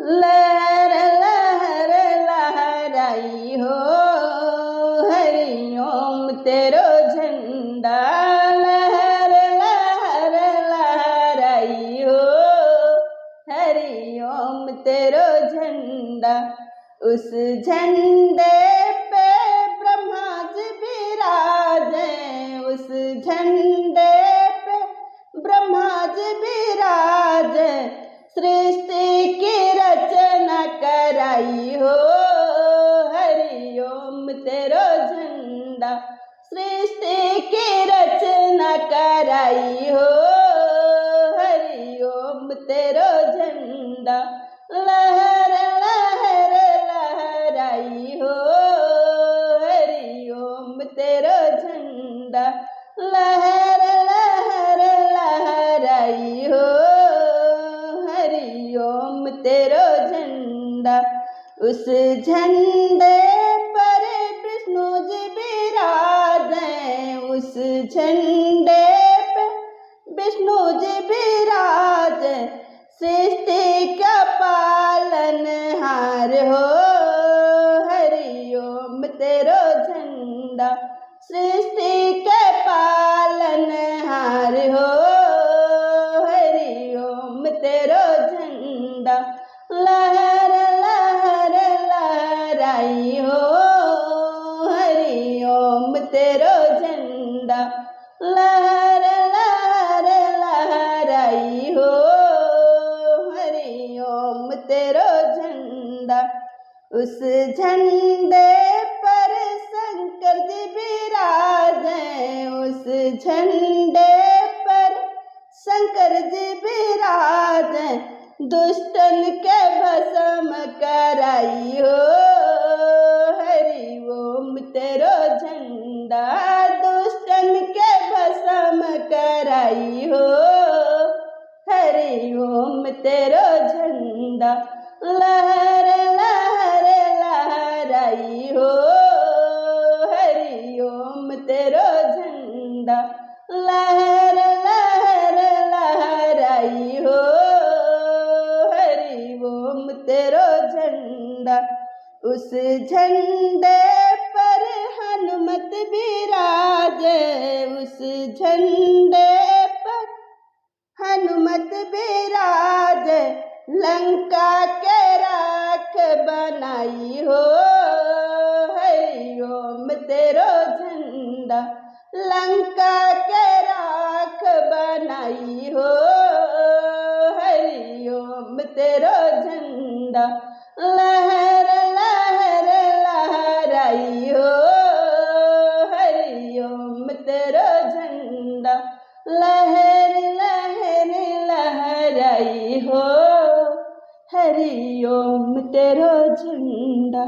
लहर लहर लहराई हो, हरिओम तेरो झंडा। लहर लहर लहराई हो, हरिओम तेरो झंडा। उस झंडे पे ब्रह्मा जी विराजे, उस झंडे पे ब्रह्मा जी विराजे। सृष्टि की रचना कराई हो, हरिओम तेरो झंडा। सृष्टि की रचना कराई हो, हरिओम तेरो झंडा। लहर लहर लहराई हो, हरिओम तेरो झंडा। लहर लहर लहराई हो, हरिओम तेरो झंडा। उस झंडे पर विष्णु जी विराजे, उस झंडे पे विष्णु जी विराजे। सृष्टि का पालनहार हो, हरिओम तेरो झंडा। सृष्टि के पालनहार हो, हरिओम तेरो झंडा। लहर लहर लहराई हो, हरिओम तेरो झंडा। लहर लहर लहराई हो, हरिओम तेरो झंडा। उस झंडे पर शंकर जी विराजे, उस झंडे पर शंकर जी विराजे। दुष्टन के भस्म कराई हो, हरिओम तेरो झंडा। दुष्टन के भस्म कराई हो, हरिओम तेरो झंडा। लहर लहर लहराई हो, हरिओम तेरो झंडा। लहर लहर लहराई हो, हरिओम तेरो झंडा। उस झंडे पर हनुमत विराजे, उस झंडे पर हनुमत विराजे। लंका के राख बनाई हो, हरिओम तेरो झंडा। लंका के राख बनाई हो, हरिओम तेरो झंडा। लहर लहर लहराई हो, हरिओम तेरो झंडा। लहर लहर लहराई हो, हरिओम तेरो झंडा।